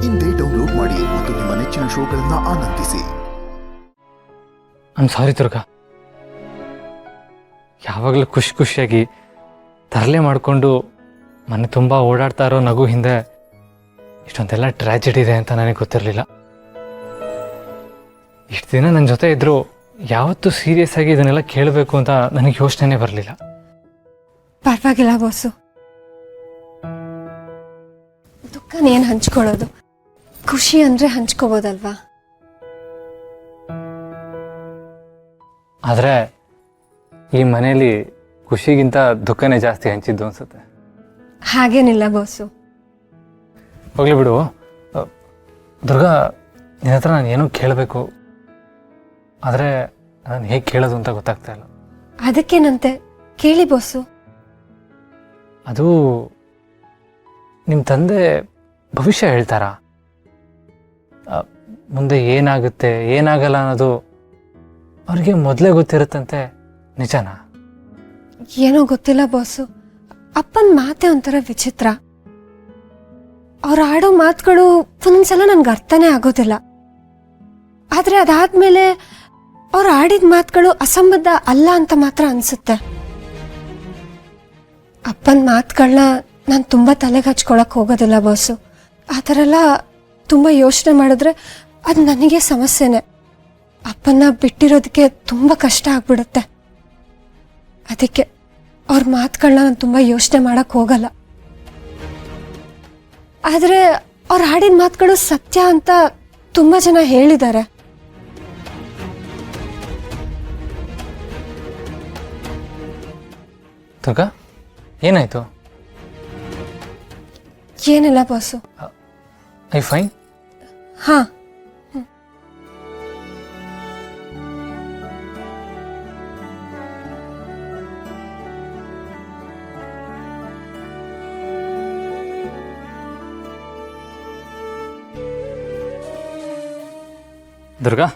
ಇಂದೇ ಡೌನ್ಲೋಡ್ ಮಾಡಿ ಮತ್ತು ನಿಮ್ಮ ನೆಚ್ಚಿನ ಶೋಗಳನ್ನು ಆನಂದಿಸಿ. ಐಮ್ ಸಾರಿ ದುರ್ಗಾ, ಯಾವಾಗಲೂ ಖುಷಿಯಾಗಿ ತರಲೆ ಮಾಡಿಕೊಂಡು ಮನೆ ತುಂಬ ಓಡಾಡ್ತಾ ಇರೋ ನಗು ಹಿಂದೆ ಇಷ್ಟೊಂದೆಲ್ಲ ಟ್ರ್ಯಾಜಿಡಿ ಇದೆ ಅಂತ ನನಗೆ ಗೊತ್ತಿರಲಿಲ್ಲ. ಇಷ್ಟು ದಿನ ನನ್ನ ಜೊತೆ ಇದ್ದರೂ ಯಾವತ್ತೂ ಸೀರಿಯಸ್ ಆಗಿ ಇದನ್ನೆಲ್ಲ ಕೇಳಬೇಕು ಅಂತ ನನಗೆ ಯೋಚನೆ ಬರಲಿಲ್ಲ. ಪರವಾಗಿಲ್ಲ ಬಾಸು, ದುಃಖನೇನು ಹಂಚ್ಕೊಳ್ಳೋದು, ಖುಷಿ ಅಂದರೆ ಹಂಚ್ಕೋಬೋದಲ್ವಾ. ಆದರೆ ಈ ಮನೆಯಲ್ಲಿ ಖುಷಿಗಿಂತ ದುಃಖನೇ ಜಾಸ್ತಿ ಹಂಚಿದ್ದು ಅನ್ಸುತ್ತೆ. ಹಾಗೇನಿಲ್ಲ ಬಾಸು. ಹೋಗ್ಲಿ ಬಿಡು ದುರ್ಗಾ, ನಿನ್ನ ಹತ್ರ ನಾನು ಏನೋ ಕೇಳಬೇಕು, ಆದರೆ ನಾನು ಹೇಗೆ ಕೇಳೋದು ಅಂತ ಗೊತ್ತಾಗ್ತಾ ಇಲ್ಲ. ಅದಕ್ಕೇನಂತೆ, ಕೇಳಿ ಬಾಸು. ಅದು ನಿಮ್ಮ ತಂದೆ ಭವಿಷ್ಯ ಹೇಳ್ತಾರಾ? ಮುಂದೆ ಏನಾಗುತ್ತೆ ಏನಾಗಲ್ಲ ಅನ್ನೋದು ಅವ್ರಿಗೆ ಮೊದಲೇ ಗೊತ್ತಿರುತ್ತಂತೆ, ನಿಜನಾ? ಏನೋ ಗೊತ್ತಿಲ್ಲ ಬಾಸು, ಅಪ್ಪನ ಮಾತೆ ಒಂಥರ ವಿಚಿತ್ರ. ಅವ್ರು ಆಡೋ ಮಾತುಗಳು ಒಂದ್ಸಲ ನನ್ಗೆ ಅರ್ಥನೇ ಆಗೋದಿಲ್ಲ. ಆದ್ರೆ ಅದಾದ್ಮೇಲೆ ಅವ್ರು ಆಡಿದ ಮಾತುಗಳು ಅಸಂಬದ್ಧ ಅಲ್ಲ ಅಂತ ಮಾತ್ರ ಅನ್ಸುತ್ತೆ. ಅಪ್ಪನ ಮಾತುಗಳನ್ನ ನಾನು ತುಂಬ ತಲೆಗೆ ಹಚ್ಕೊಳಕ್ ಹೋಗೋದಿಲ್ಲ ಬಾಸು. ಆ ಥರ ಎಲ್ಲ ತುಂಬ ಯೋಚನೆ ಮಾಡಿದ್ರೆ ಅದು ನನಗೆ ಸಮಸ್ಯೆನೆ. ಅಪ್ಪನ್ನ ಬಿಟ್ಟಿರೋದಕ್ಕೆ ತುಂಬ ಕಷ್ಟ ಆಗ್ಬಿಡುತ್ತೆ. ಅದಕ್ಕೆ ಅವ್ರ ಮಾತುಗಳನ್ನ ನಾನು ತುಂಬ ಯೋಚನೆ ಮಾಡಕ್ ಹೋಗಲ್ಲ. ಆದರೆ ಅವ್ರು ಆಡಿದ ಮಾತುಗಳು ಸತ್ಯ ಅಂತ ತುಂಬ ಜನ ಹೇಳಿದ್ದಾರೆ. ದುರ್ಗಾ, ಏನಾಯ್ತು? ಏನಿಲ್ಲ ಬಾಸು. I fine. ಹಾ, ದುರ್ಗಾ,